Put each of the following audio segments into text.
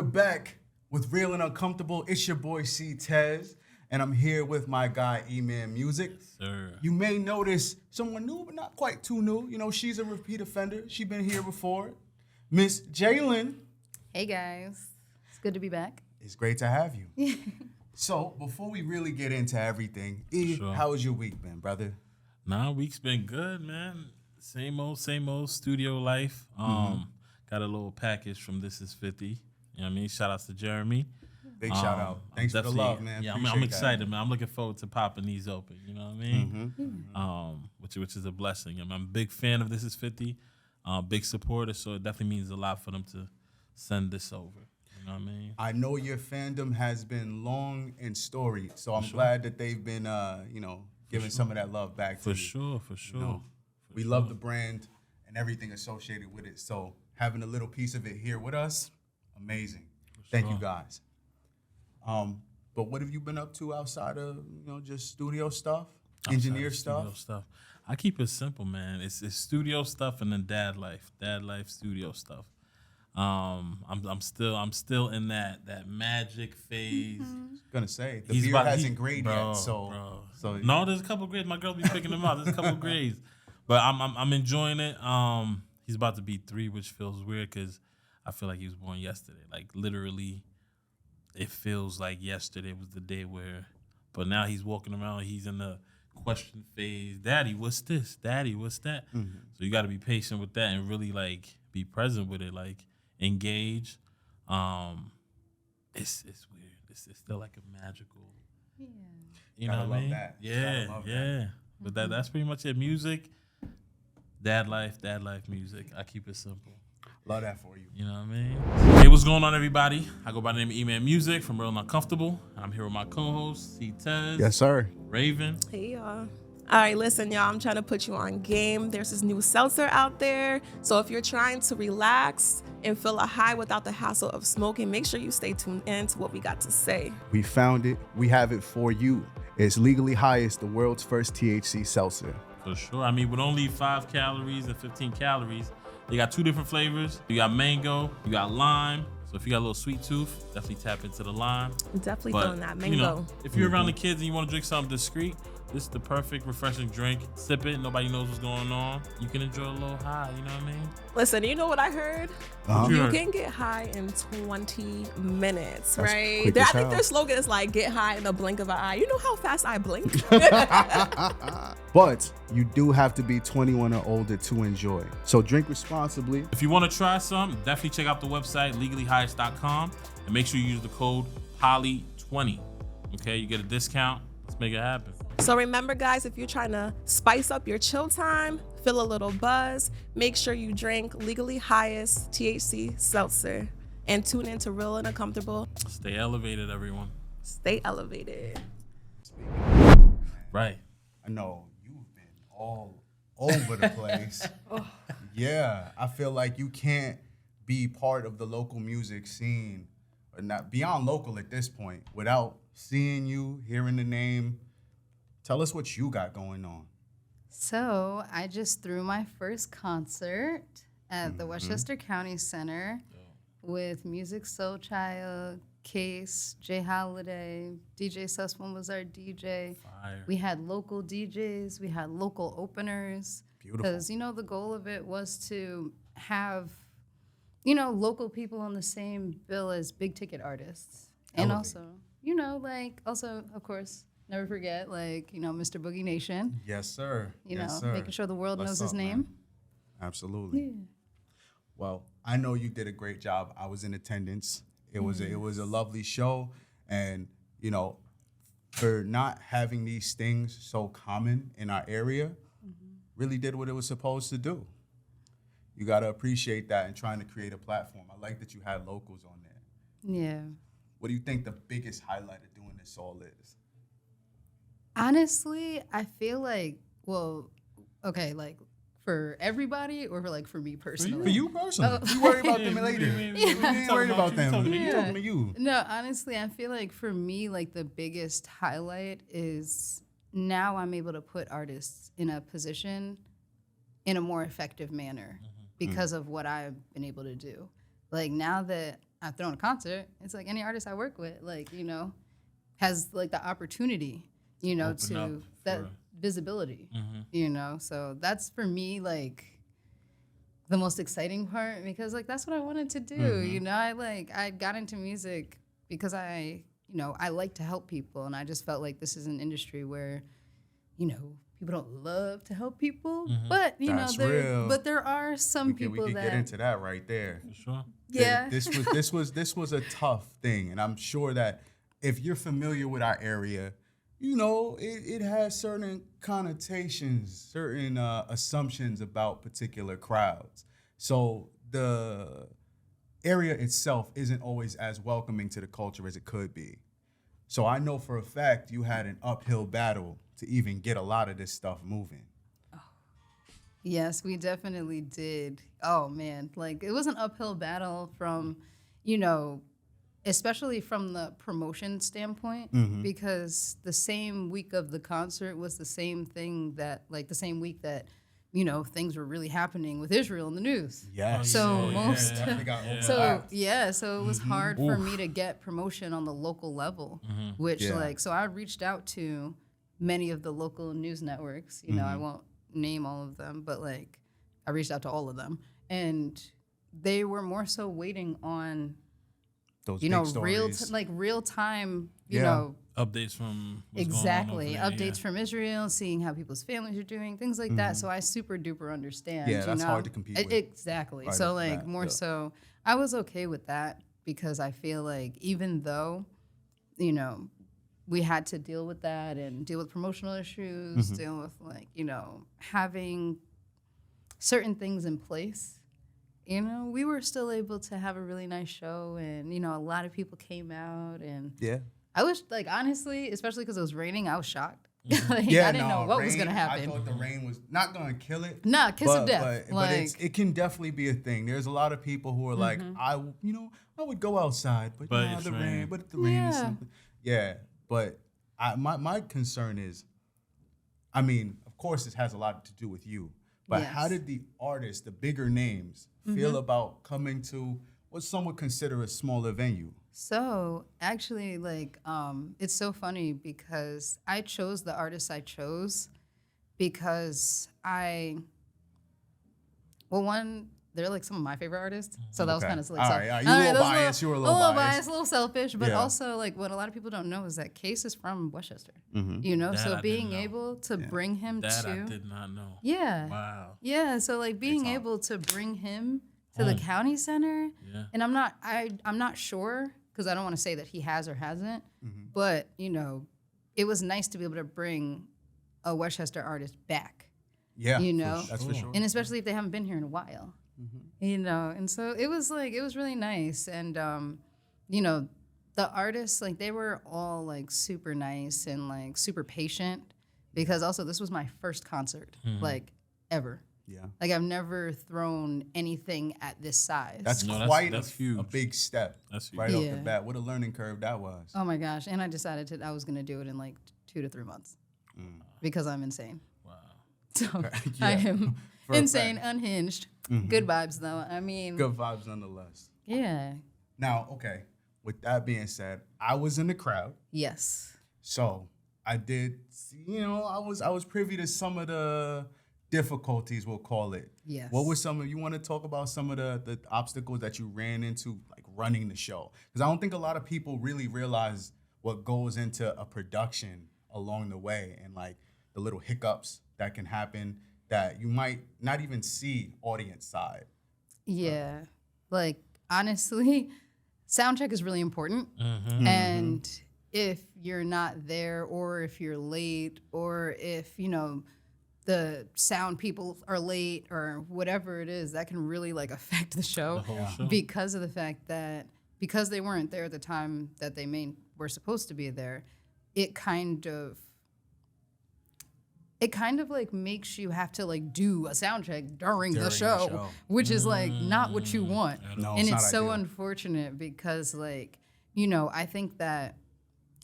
back with Real and Uncomfortable. It's your boy Ctez, and I'm here with my guy Eman Music. Yes, sir. You may notice someone new, but not quite too new. You know, she's a repeat offender. She's been here before. Miss Jailyn. Hey guys, it's good to be back. It's great to have you. So, before we really get into everything, how was your week been, brother? Nah, week's been good, man. Same old studio life. Got a little package from This Is 50. You know what I mean? Shout outs to Jeremy. Big shout out. Thanks for the love, man. Yeah, Appreciate I'm that. excited, man. I'm looking forward to popping these open. You know what I mean? Which is a blessing. I'm a big fan of This Is 50. Big supporter, so it definitely means a lot for them to send this over. You know what I mean? I know your fandom has been long and storied, so I'm glad that they've been, giving some of that love back to you. For sure. You know, we love the brand and everything associated with it. So having a little piece of it here with us, amazing. Thank you guys. But what have you been up to outside of just studio stuff, engineer stuff? Studio stuff. I keep it simple, man. It's studio stuff and then dad life, studio stuff. I'm still in that magic phase. Gonna say the beard hasn't graded yet, so no, there's a couple grades. My girl be picking them out. There's a couple grades, but I'm enjoying it. He's about to be 3, which feels weird because I feel like he was born yesterday. Like literally, it feels like yesterday was the day where. But now he's walking around. He's in the question phase. Daddy, what's this? Daddy, what's that? Mm-hmm. So you got to be patient with that and really like be present with it. Like engage. It's weird. It's still like a magical. Yeah. You know what I mean? That. Yeah. That. But that's pretty much it. Music, dad life music. I keep it simple. Love that for you. You know what I mean? Hey, what's going on, everybody? I go by the name of Eman Music from Real and Uncomfortable. I'm here with my co-host, Ctez. Yes, sir. Raven. Hey, y'all. All right, listen, y'all, I'm trying to put you on game. There's this new seltzer out there. So if you're trying to relax and feel a high without the hassle of smoking, make sure you stay tuned in to what we got to say. We found it. We have it for you. It's Legally Highest, the world's first THC seltzer. For sure. I mean, with only 5 calories and 15 calories, they got 2 different flavors. You got mango, you got lime. So if you got a little sweet tooth, definitely tap into the lime. Definitely feeling that mango. You know, if you're around the kids and you want to drink something discreet, this is the perfect refreshing drink. Sip it, nobody knows what's going on. You can enjoy a little high, you know what I mean? Listen, you know what I heard? You can get high in 20 minutes, That's right? quick as I think hell. their slogan is like, get high in the blink of an eye. You know how fast I blink? But you do have to be 21 or older to enjoy. So drink responsibly. If you want to try some, definitely check out the website, legallyhighest.com, and make sure you use the code POLY20. Okay, you get a discount. Let's make it happen. So remember, guys, if you're trying to spice up your chill time, feel a little buzz, make sure you drink Legally Highest THC Seltzer and tune in to Real and Uncomfortable. Stay elevated, everyone. Stay elevated. Right. I know you've been all over the place. Yeah, I feel like you can't be part of the local music scene, or not beyond local at this point, without seeing you, hearing the name. Tell us what you got going on. So I just threw my first concert at the Westchester County Center with Music Soul Child, Case, Jay Holiday, DJ Sussman was our DJ. Fire. We had local DJs, we had local openers. Beautiful. Because, the goal of it was to have, local people on the same bill as big ticket artists. And Elevate. also, of course, never forget, Mr. Boogie Nation. Yes, sir. Yes, sir. Making sure the world What's knows up, his name. man? Absolutely. Yeah. Well, I know you did a great job. I was in attendance. It was a lovely show, and for not having these things so common in our area, really did what it was supposed to do. You got to appreciate that and trying to create a platform. I like that you had locals on there. Yeah. What do you think the biggest highlight of doing this all is? Honestly, I feel like, for everybody or for me personally? For you personally. We worry about them later. We ain't worried about them. We talking to you. No, honestly, I feel like for me, the biggest highlight is now I'm able to put artists in a position in a more effective manner because of what I've been able to do. Now that I've thrown a concert. It's like any artist I work with, like, you know, has like the opportunity, you know, Open up to that for- visibility, you know. So that's for me like the most exciting part because like that's what I wanted to do. You know, I got into music because I like to help people, and I just felt like this is an industry where, you know, people don't love to help people, but you That's know, real. but there are some we people could that get into that right there. For sure. yeah. This was a tough thing, and I'm sure that if you're familiar with our area, you know it has certain connotations, certain assumptions about particular crowds. So the area itself isn't always as welcoming to the culture as it could be. So I know for a fact you had an uphill battle to even get a lot of this stuff moving. Yes, we definitely did. Oh man, like it was an uphill battle from, you know, especially from the promotion standpoint, because the same week of the concert was the same thing that, like, the same week that, you know, things were really happening with Israel in the news. Yes. So yeah, most, definitely got so overlapped. yeah, so it was hard for me to get promotion on the local level, which Yeah. like, so I reached out to many of the local news networks. You know, I won't name all of them, but like, I reached out to all of them, and they were more so waiting on, Those you big know, stories. real time, you Yeah. know, Updates from what's exactly going on over there, updates from Israel, seeing how people's families are doing, things like that. So I super duper understand. Yeah, you that's know? hard to compete with. Exactly. Right So off the like bat, more yeah. so, I was okay with that because I feel like even though, you know, we had to deal with that and deal with promotional issues, deal with like, you know, having certain things in place, you know, we were still able to have a really nice show, and you know, a lot of people came out, and Yeah. I was like, honestly, especially because it was raining, I was shocked. Like, Yeah, I didn't know what was rain, gonna happen. I thought the rain was not gonna kill it. Nah, kiss of death. But Like, it can definitely be a thing. There's a lot of people who are like, I would go outside, but nah, it's the rain. rain, but the rain is Yeah. something. Yeah, but my concern is, I mean, of course, this has a lot to do with you. But how Yes. did the artists, the bigger names, feel about coming to what some would consider a smaller venue? so actually, like, it's so funny because I chose the artists I chose because one, they're like some of my favorite artists, so that was Okay. kind of like All so- right, you a little that's biased, you were a little biased. a little selfish, but Yeah. also like what a lot of people don't know is that Case is from Westchester, Mm-hmm. you know. That I So didn't being know. able to bring him That I to did not know. yeah. Wow. Yeah, so like being time. able to bring him to the county center, Yeah. and I'm not sure because I don't want to say that he has or hasn't, but you know, it was nice to be able to bring a Westchester artist back, Yeah, you know, that's for sure. and especially if they haven't been here in a while, you know, and so it was really nice, and you know, the artists, like, they were all like super nice and like super patient because also this was my first concert like ever. Yeah. Like, I've never thrown anything at this size. That's No, that's- quite that's a huge. big step. That's huge. right off the Yeah. bat. What a learning curve that was. Oh my gosh. And I decided I was going to do it in like 2 to 3 months because I'm insane. Wow. So Yeah, I am for a insane, fact. unhinged. Good vibes, though. I mean, Good vibes nonetheless. yeah. Now, okay, with that being said, I was in the crowd. Yes. So I did see, I was privy to some of the difficulties, we'll call it. Yes. What were some of, you want to talk about some of the obstacles that you ran into, like running the show? Because I don't think a lot of people really realize what goes into a production along the way, and like the little hiccups that can happen that you might not even see audience side. Yeah. Like, honestly, sound check is really important. And if you're not there, or if you're late, or if, the sound people are late, or whatever it is, that can really like affect the show, whole show. because of the fact that because they weren't there at the time that they were supposed to be there, it kind of like makes you have to like do a sound check during the show, which is like not what you want. No, And not it's so ideal. unfortunate because like, I think that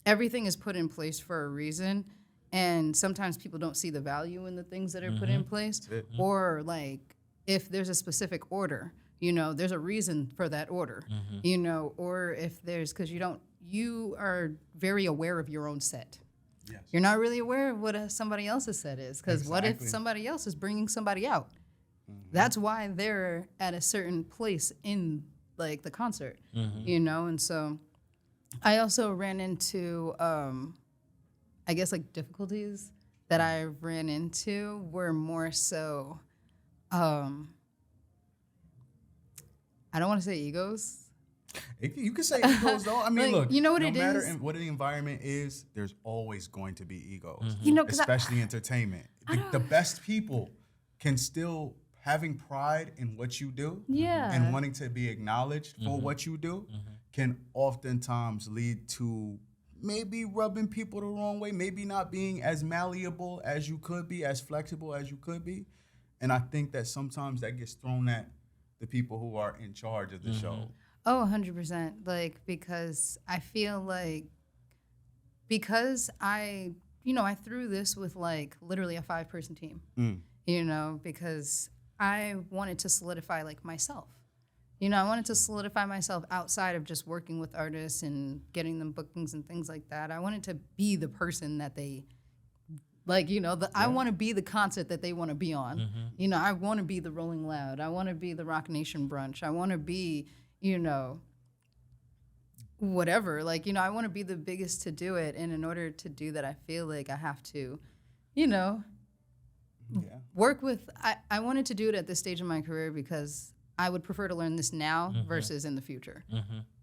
everything is put in place for a reason. And sometimes people don't see the value in the things that are put in place. Or like if there's a specific order, you know, there's a reason for that order, you know, or if there's, because you are very aware of your own set. Yes. You're not really aware of what somebody else's set is, because what if Exactly. somebody else is bringing somebody out? That's why they're at a certain place in like the concert, you know? And so I also ran into, I guess like difficulties that I ran into were more so, I don't want to say egos. You can say egos though. I mean, Like, look, you know what no it matter is? what the environment is, there's always going to be egos, You know, 'cause especially entertainment. The best people can still having pride in what you do Yeah. and wanting to be acknowledged for what you do can oftentimes lead to maybe rubbing people the wrong way, maybe not being as malleable as you could be, as flexible as you could be. And I think that sometimes that gets thrown at the people who are in charge of the show. Oh, 100%. Like, because I feel like, because I threw this with like literally a 5-person team, you know, because I wanted to solidify like myself. You know, I wanted to solidify myself outside of just working with artists and getting them bookings and things like that. I wanted to be the person that they, like, you know, I want to be the concert that they want to be on. You know, I want to be the Rolling Loud. I want to be the Rock Nation brunch. I want to be, you know, whatever. Like, you know, I want to be the biggest to do it. And in order to do that, I feel like I have to, you know, work with, I wanted to do it at this stage in my career because I would prefer to learn this now versus in the future,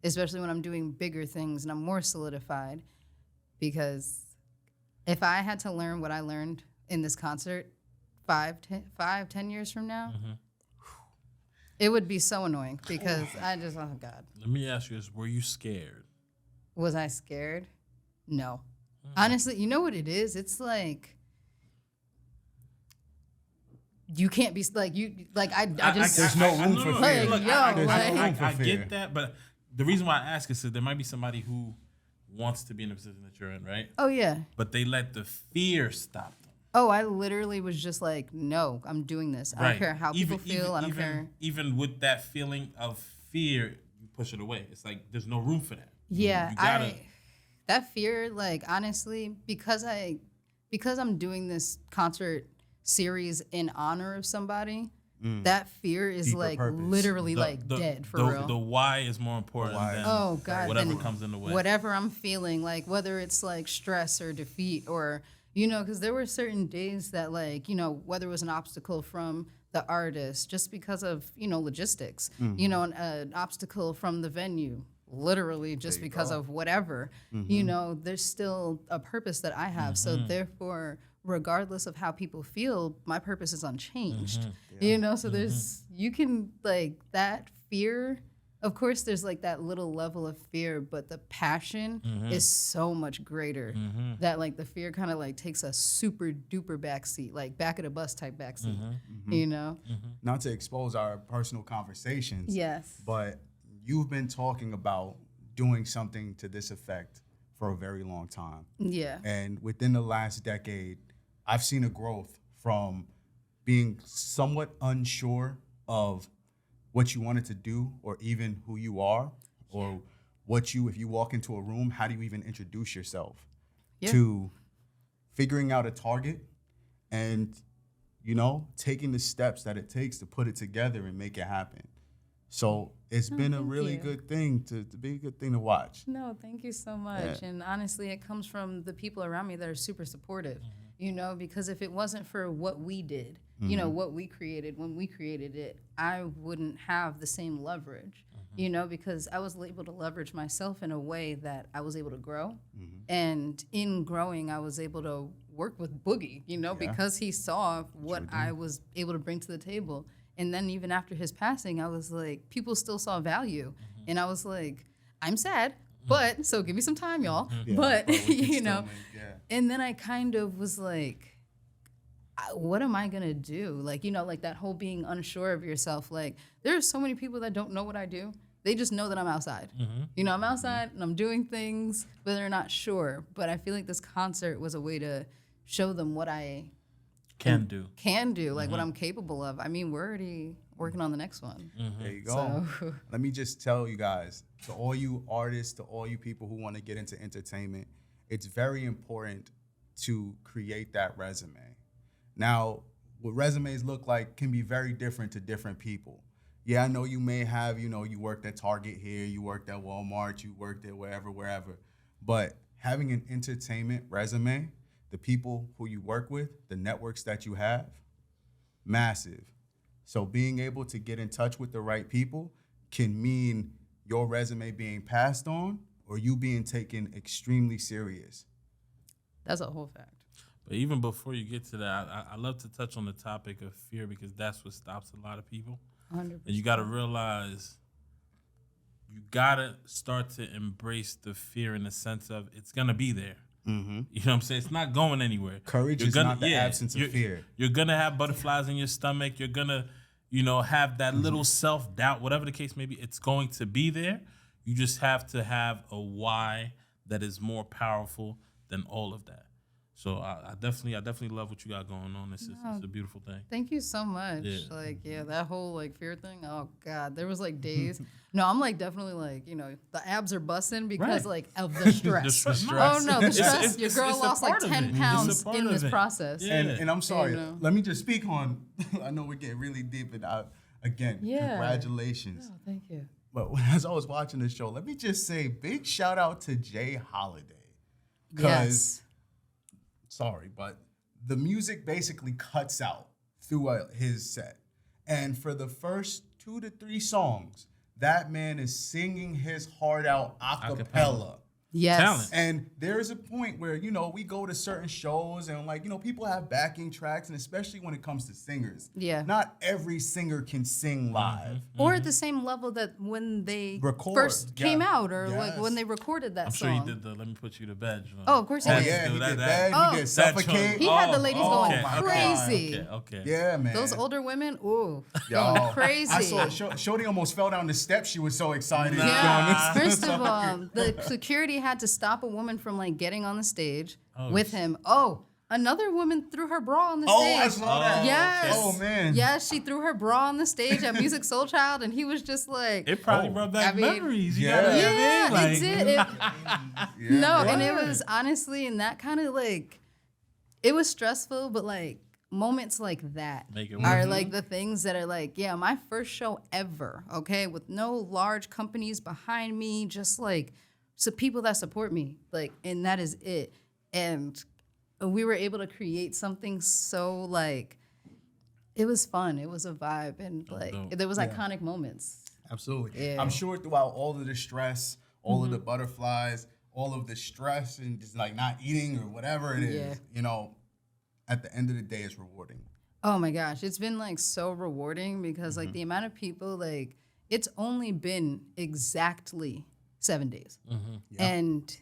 especially when I'm doing bigger things and I'm more solidified. Because if I had to learn what I learned in this concert 10 years from now, it would be so annoying because oh God. Let me ask you this: were you scared? Was I scared? No. Honestly, you know what it is? It's like, you can't be like I just There's no room for fear. Look, Yo, I for fear. get that, but the reason why I ask is that there might be somebody who wants to be in the position that you're in, right? Oh yeah. But they let the fear stop them. Oh, I literally was just like, no, I'm doing this. I don't care how people feel. I don't care. Even with that feeling of fear, you push it away. It's like there's no room for that. Yeah, You gotta, that fear, like honestly, because I'm doing this concert series in honor of somebody, that fear is Deeper like purpose. literally like dead for real. The why is more important than Oh God! whatever then comes in the way. Whatever I'm feeling, like whether it's like stress or defeat, or you know, because there were certain days that like, you know, whether it was an obstacle from the artist, just because of, you know, logistics, you know, an obstacle from the venue, literally just because of whatever, you know, there's still a purpose that I have. So therefore, regardless of how people feel, my purpose is unchanged. You know, so there's, you can like that fear. Of course, there's like that little level of fear, but the passion is so much greater that like the fear kind of like takes a super duper backseat, like back of the bus type backseat, you know? Not to expose our personal conversations. Yes. But you've been talking about doing something to this effect for a very long time. Yeah. And within the last decade, I've seen a growth from being somewhat unsure of what you wanted to do or even who you are or if you walk into a room, how do you even introduce yourself, to figuring out a target and, you know, taking the steps that it takes to put it together and make it happen. So it's been a really good thing to be a good thing to watch. No, thank you so much. And honestly, it comes from the people around me that are super supportive, you know, because if it wasn't for what we did, you know, what we created, when we created it, I wouldn't have the same leverage, you know, because I was able to leverage myself in a way that I was able to grow. And in growing, I was able to work with Boogie, you know, because he saw what I was able to bring to the table. And then even after his passing, I was like, people still saw value. And I was like, I'm sad, but so give me some time, y'all. But, you know, and then I kind of was like, what am I gonna do? Like, you know, like that whole being unsure of yourself. Like, there are so many people that don't know what I do. They just know that I'm outside. You know, I'm outside and I'm doing things, but they're not sure. But I feel like this concert was a way to show them what I can do, like what I'm capable of. I mean, we're working on the next one. There you go. So Let me just tell you guys, to all you artists, to all you people who want to get into entertainment, it's very important to create that resume. Now, what resumes look like can be very different to different people. Yeah, I know you may have, you worked at Target here, you worked at Walmart, you worked at wherever. But having an entertainment resume, the people who you work with, the networks that you have, massive. So being able to get in touch with the right people can mean your resume being passed on or you being taken extremely serious. that's a whole fact. But even before you get to that, I love to touch on the topic of fear because that's what stops a lot of people. 100%. And you got to realize you got to start to embrace the fear in the sense of it's going to be there. Mm-hmm. You know what I'm saying? It's not going anywhere. Courage is not the absence of fear. You're going to have butterflies in your stomach. You're going to, have that little self-doubt, whatever the case may be. It's going to be there. You just have to have a why that is more powerful than all of that. So I definitely love what you got going on. It's a beautiful thing. Thank you so much. Yeah. That whole fear thing. Oh God, there was days. No, I'm definitely the abs are busting because of the stress. The stress. Oh no, the stress. It's- Your girl it's a lost part of 10 it. It's a pounds part in of this it. process. Yeah. And I'm sorry, know. let me just speak on, I know we're getting really deep and again, Yeah. congratulations. Oh, thank you. But as I was watching the show, let me just say big shout out to Jay Holiday. Yes. Sorry, but the music basically cuts out throughout his set. And for the first 2 to 3 songs, that man is singing his heart out a cappella. Yes. Talent. And there is a point where, we go to certain shows and people have backing tracks, and especially when it comes to singers. Yeah. Not every singer can sing live. Or at the same level that when they Record, first came yeah. out, or Yes. when they recorded that I'm song. sure he did the "Let Me Put You to Bed." Joint. Oh, of course he Oh, did. yeah, he That- did that- that. He did that Suffocate. joint. He had the ladies going okay, okay, crazy. Okay. Yeah, man. Those older women, ooh, Yo, going crazy. I saw Shorty almost fell down the steps. She was so excited. Yeah. Doing this. First of all, the security had to stop a woman from getting on the stage Oh, with him. Oh, another woman threw her bra on the Oh, stage. I saw that. Yes. Oh, man. Yes, she threw her bra on the stage at Music Soul Child, and he was just like, It probably Oh. brought back I mean, memories. You yeah. gotta, yeah, like, it did. Yeah, No, man. and it was honestly, and that kind of it was stressful, but moments like that Make it are worth the things that are my first show ever, okay, with no large companies behind me, just so people that support me, and that is it. And we were able to create something so it was fun, it was a vibe, and dope. there was iconic moments. Absolutely. Yeah. I'm sure throughout all of the stress, all of the butterflies, all of the stress and just not eating or whatever it is, at the end of the day, it's rewarding. Oh my gosh, it's been so rewarding because the amount of people it's only been exactly 7 days. Yeah. And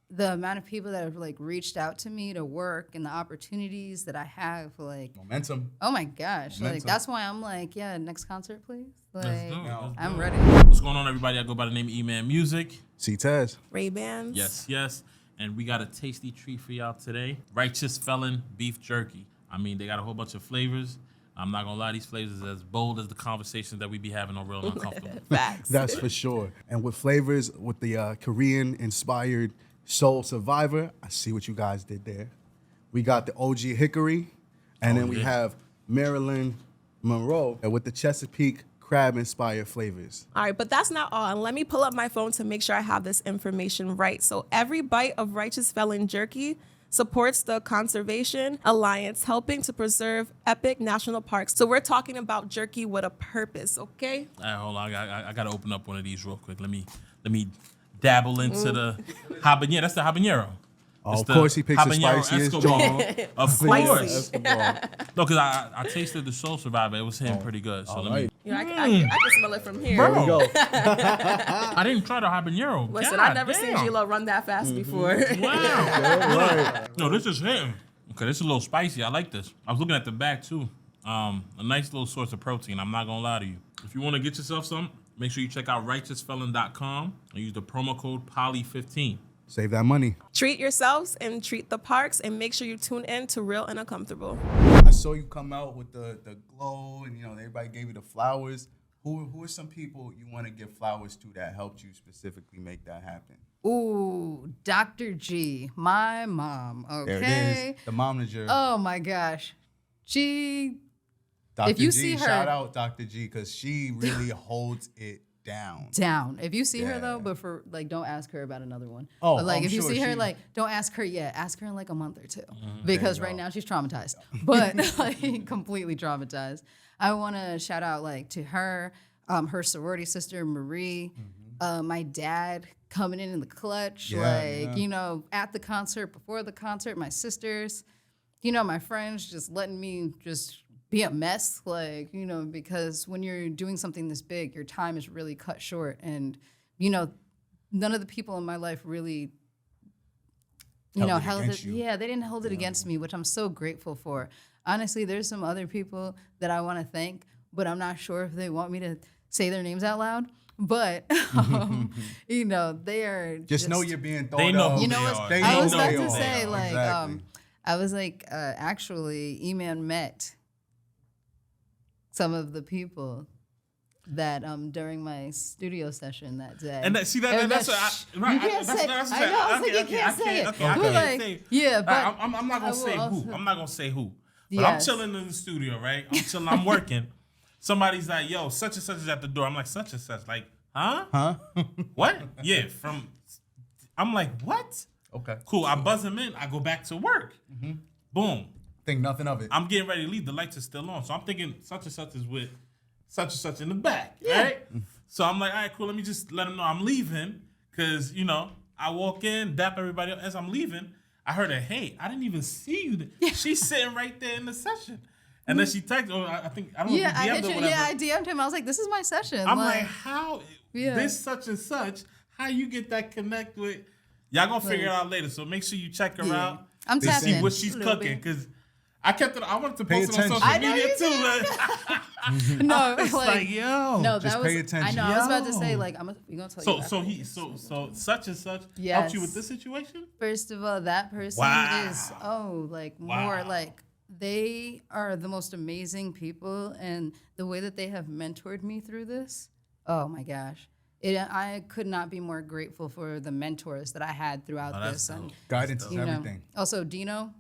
the amount of people that have reached out to me to work and the opportunities that I have Momentum. oh my gosh, Momentum. that's why I'm next concert please. Let's do it. Let's I'm do it. ready. What's going on, everybody? I go by the name of Eman Music. Ctez. Ray-Bans. Yes. And we got a tasty treat for y'all today. Righteous Felon beef jerky. I mean, they got a whole bunch of flavors. I'm not gonna lie, these flavors are as bold as the conversations that we be having on Real and Uncomfortable. Facts. That's for sure. And with flavors, with the Korean-inspired Soul Survivor, I see what you guys did there. We got the OG Hickory, and then we yeah. have Marilyn Monroe with the Chesapeake crab-inspired flavors. All right, but that's not all. And let me pull up my phone to make sure I have this information right. So every bite of Righteous Felon jerky supports the Conservation Alliance, helping to preserve epic national parks. So we're talking about jerky with a purpose, okay? All right, hold on. I gotta open up one of these real quick. Let me dabble into the habanero. That's the habanero. Oh, It's of the course he picks the habanero spiciest Escobar. joint. Of Spicy. course. Escobar. No, because I tasted the Soul Survivor. It was hitting pretty good. So All let me. right. You know, I can smell it from here. Bro. There we go. I didn't try the habanero. Listen, God I've never seen damn. G-Lo run that fast before. Wow. Right. No, this is hitting. Okay, this is a little spicy. I like this. I was looking at the back too. A nice little source of protein. I'm not gonna lie to you. If you want to get yourself some, make sure you check out righteousfelon.com and use the promo code POLY15. Save that money. Treat yourselves and treat the parks, and make sure you tune in to Real and Uncomfortable. I saw you come out with the glow, and everybody gave you the flowers. Who are some people you want to give flowers to that helped you specifically make that happen? Ooh, Dr. G, my mom. Okay. There it is. The momager. Oh my gosh. She, Dr. if you G, see her- shout out Dr. G, because she really holds it down. down. If you see her though, Yeah. but for like, don't ask her about another one. Oh, But, like I'm if you sure see her, she- like, don't ask her yet. Ask her in like a month or two, There because you right go. now she's traumatized, but like completely traumatized. I want to shout out like to her, her sorority sister Marie, my dad coming in the clutch, Yeah, yeah. At the concert, before the concert, my sisters, my friends just letting me just be a mess, like, because when you're doing something this big, your time is really cut short. And, none of the people in my life really, Held it against you. Yeah, they didn't hold it against me, which I'm so grateful for. Honestly, there's some other people that I want to thank, but I'm not sure if they want me to say their names out loud. But, they are Just know you're being thought They know of. who You know they what? are. They I know was who about they to are. say, like, Exactly. I was like, actually, Eman met some of the people that during my studio session that day. And that's what I, right. You can't that's, say. that's, I know. I was like, you can't say it. Okay, I But can't like, say. yeah, but I'm not I gonna will say also- who. I'm not gonna say who. But Yes. I'm chilling in the studio, right? I'm chilling. I'm working. Somebody's like, "Yo, such and such is at the door." I'm like, "Such and such." Like, huh? Huh? What? Yeah. I'm like, what? Okay. Cool. I buzz him in. I go back to work. Boom. Think nothing of it. I'm getting ready to leave. The lights are still on. So I'm thinking such and such is with such and such in the back, right? So I'm like, all right, cool. Let me just let him know I'm leaving. Because, I walk in, dap everybody up. As I'm leaving, I heard her, hey, I didn't even see you. She's sitting right there in the session. And then she texted, or I don't know yeah, if I you hit DM'd or you. whatever. Yeah, I DM'd him. I was like, this is my session. I'm like, how, Yeah. this such and such, how you get that connect with, y'all gonna figure it out later. So make sure you check her Yeah. out. I'm to tapped see in what she's a little cooking. bit. Because I wanted to Pay post it on attention. social I know media you too. no, It's like, yo. no, Just that pay was. I attention. know. I was about to say, Yo. like, we gonna tell you. So such and such helped you Yes. with this situation? First of all, that person Wow. is more Wow. like they are the most amazing people, and the way that they have mentored me through this. Oh my gosh. I could not be more grateful for the mentors that I had throughout Oh, that's this. And dope. Guidance is you know, everything. also Dino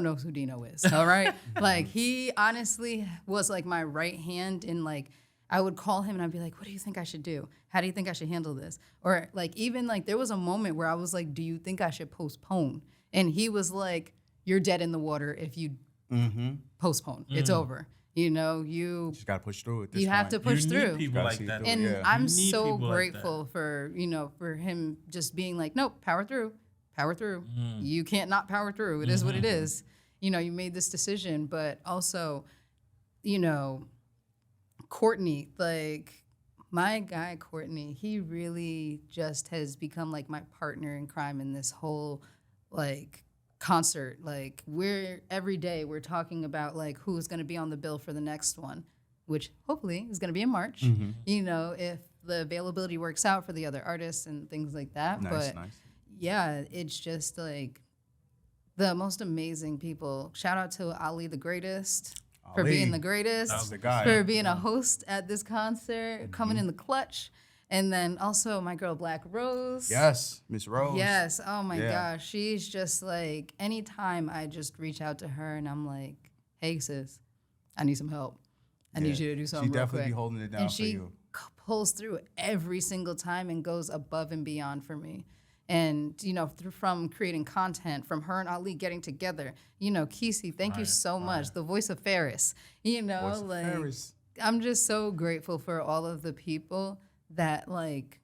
knows who Dino is. All right. Like he honestly was like my right hand in like, I would call him and I'd be like, what do you think I should do? How do you think I should handle this? Or like, even like there was a moment where I was like, do you think I should postpone? And he was like, you're dead in the water if you postpone. It's over. You Just gotta push through it. This you have time. to push you through. Need people Gotta like see that. through it. And Yeah. I'm You need so people like that. grateful for him just being like, nope, power through. You can't not power through. It is what it is. You made this decision, but also, Courtney, like my guy Courtney, he really just has become like my partner in crime in this whole like concert. Like every day we're talking about like who's going to be on the bill for the next one, which hopefully is going to be in March. If the availability works out for the other artists and things like that. Nice, but nice. yeah, it's just like the most amazing people. Shout out to Ali the Greatest for Ali. being the greatest, That was the guy. for being a host at this concert, coming in the clutch. And then also my girl Black Rose. Yes, Miss Rose. Yes. Oh my Yeah. gosh. She's just like, anytime I just reach out to her and I'm like, hey sis, I need some help. I need you to do something She real definitely quick. be holding it down And for she you. pulls through every single time and goes above and beyond for me. And, from creating content, from her and Ali getting together, Kesey, thank you so much. The voice of Ferris, Voice of Ferris. I'm just so grateful for all of the people that like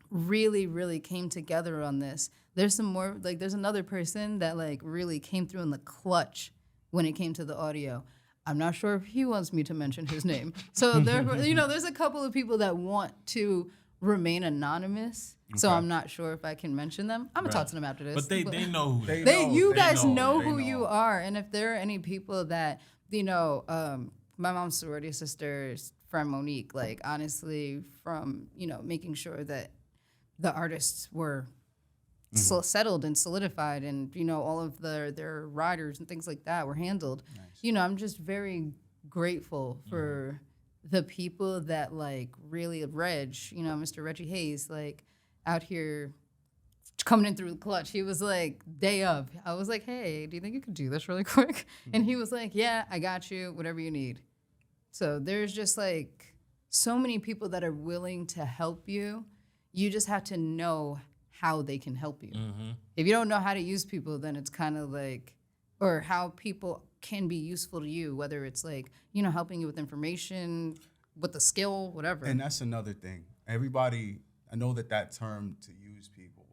really, really came together on this. There's some more, like there's another person that like really came through in the clutch when it came to the audio. I'm not sure if he wants me to mention his name. So there's a couple of people that want to remain anonymous. So Okay. I'm not sure if I can mention them. I'm gonna talk to them after this. But they know who they They are. know. You They guys know They who know. you are, and if there are any people that my mom's sorority sister's friend Monique, like honestly, from making sure that the artists were settled and solidified, and all of their riders and things like that were handled. Nice. I'm just very grateful for the people that like really Mr. Reggie Hayes, like out here coming in through the clutch. He was like, day of, I was like, hey, do you think you could do this really quick? And he was like, yeah, I got you, whatever you need. So there's just like so many people that are willing to help you. You just have to know how they can help you. If you don't know how to use people, then it's kind of like, or how people can be useful to you, whether it's like, helping you with information, with the skill, whatever. And that's another thing. Everybody, I know that term to use people,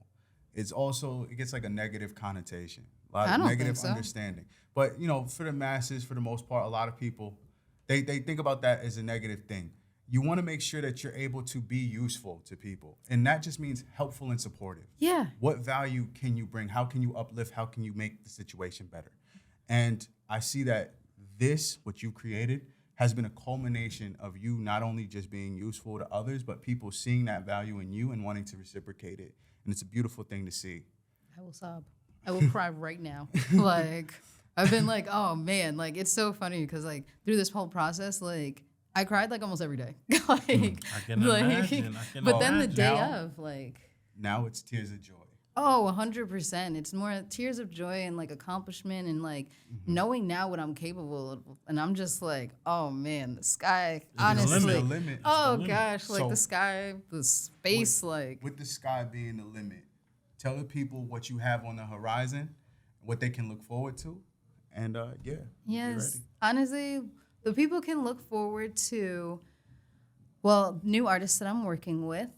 it gets like a negative connotation, a lot of negative understanding. But, for the masses, for the most part, a lot of people, they think about that as a negative thing. You want to make sure that you're able to be useful to people. And that just means helpful and supportive. Yeah. What value can you bring? How can you uplift? How can you make the situation better? And I see that what you created, has been a culmination of you not only just being useful to others, but people seeing that value in you and wanting to reciprocate it. And it's a beautiful thing to see. I will sob. I will cry right now. Like, I've been like, oh man, like it's so funny because like through this whole process, like I cried like almost every day. I can imagine. But then the day now, of, like. Now it's tears of joy. Oh, 100%. It's more tears of joy and like accomplishment and like knowing now what I'm capable of. And I'm just like, oh man, the sky, honestly. The limit. Oh gosh, like So, the sky, the space, with the sky being the limit, tell the people what you have on the horizon, what they can look forward to. And Yes. Honestly, the people can look forward to, new artists that I'm working with.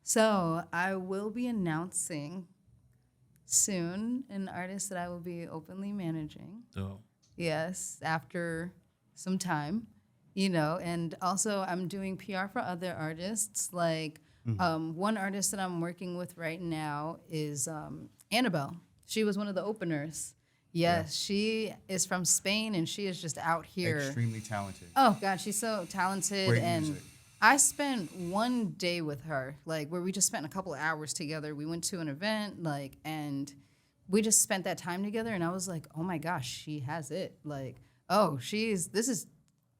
So I will be announcing soon an artist that I will be openly managing. Dope. Yes, after some time, and also I'm doing PR for other artists. Like one artist that I'm working with right now is Annabelle. She was one of the openers. Yes, she is from Spain and she is just out here. Extremely talented. Oh God, she's so talented. Great and music. I spent one day with her, like where we just spent a couple of hours together. We went to an event, like, and we just spent that time together. And I was like, oh my gosh, she has it. Like, this is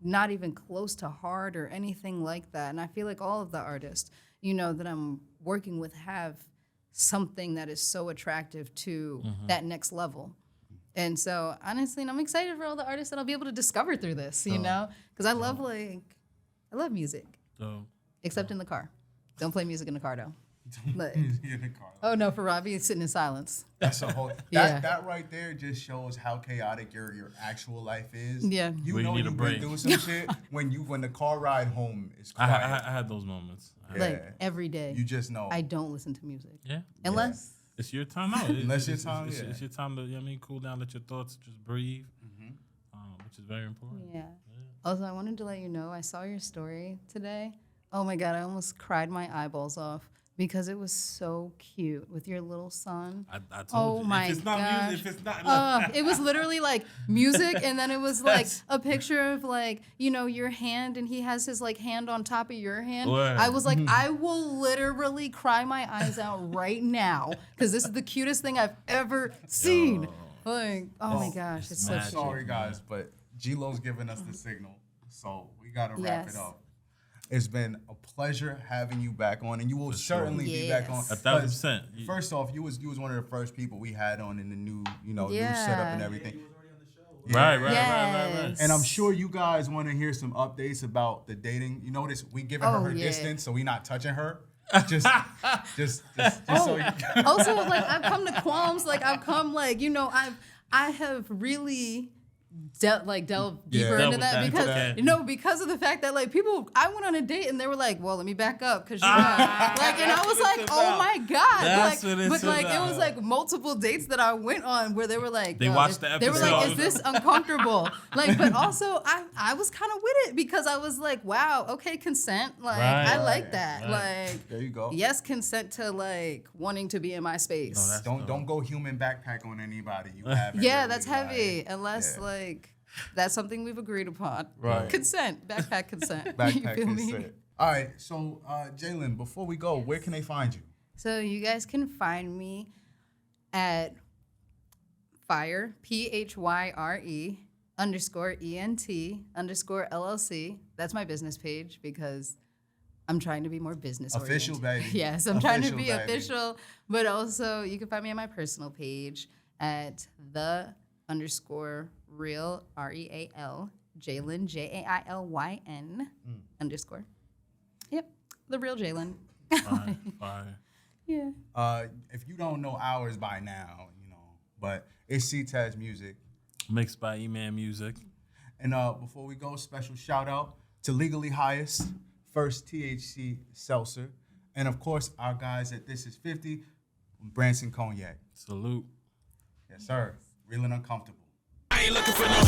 not even close to hard or anything like that. And I feel like all of the artists, that I'm working with have something that is so attractive to that next level. And so honestly, and I'm excited for all the artists that I'll be able to discover through this, because I love music. Except in the car. Don't play music in the car though. But, In the car. oh no, for Robbie, it's sitting in silence. That's a whole. That right there just shows how chaotic your actual life is. Yeah. You Where you know need a you've break. been through some shit when the car ride home is I quiet. had those moments. Like every day. You just know. I don't listen to music. Yeah. Unless It's your time out. Unless your time, It's your time to, cool down, let your thoughts just breathe, which is very important. Yeah. Also, I wanted to let you know, I saw your story today. Oh my God, I almost cried my eyeballs off because it was so cute with your little son. I told you. My if it's not gosh. music, if it's not. It was literally like music, and then it was like a picture of like, your hand, and he has his like hand on top of your hand. Word. I was like, I will literally cry my eyes out right now because this is the cutest thing I've ever seen. Like, oh my gosh, it's so magic. cute. Sorry guys, but G-Lo's giving us the signal, so we gotta wrap Yes. it up. It's been a pleasure having you back on, and you will certainly be back on. Yes. 1,000%. First off, you was one of the first people we had on in the new, new Yeah. setup and everything. Right. Yes. And I'm sure you guys want to hear some updates about the dating. You notice we giving her yeah. distance, so we not touching her. Just so you. Also, like I've come to qualms. Like I've come, like I have really delved deeper Delve into with that that. because Okay. because of the fact that like people, I went on a date and they were like, well, let me back up because and I was like, oh my God, That's like, what it's but like about. it was like multiple dates that I went on where they were like, They watched the They were like, episode. is this uncomfortable? Like, but also I was kind of with it because I was like, wow, okay, consent, like Right. I like that, Right. like. There you go. Yes, consent to like wanting to be in my space. No, that's Don't go human backpack on anybody. You have Yeah, that's heavy. Unless like that's something we've agreed upon. Right. Consent, backpack consent. You backpack feel me? consent. All right, so Jailyn, before we go, where can they find you? So you guys can find me at Phyre, PHYRE _ENT _LLC. That's my business page because I'm trying to be more business Official, oriented. baby. Yes, I'm trying to Official, be baby. official, but also you can find me on my personal page at the _real REAL Jailyn JAILYN _ Yep, the real Jailyn. Fire, fire. Yeah. If you don't know ours by now, but it's Ctez Music. Mixed by Eman Music. And before we go, special shout out to Legally Highest, First THC Seltzer, and of course our guys at This Is 50, Branson Cognac. Salute. Yes, sir. Real and uncomfortable. I ain't looking for no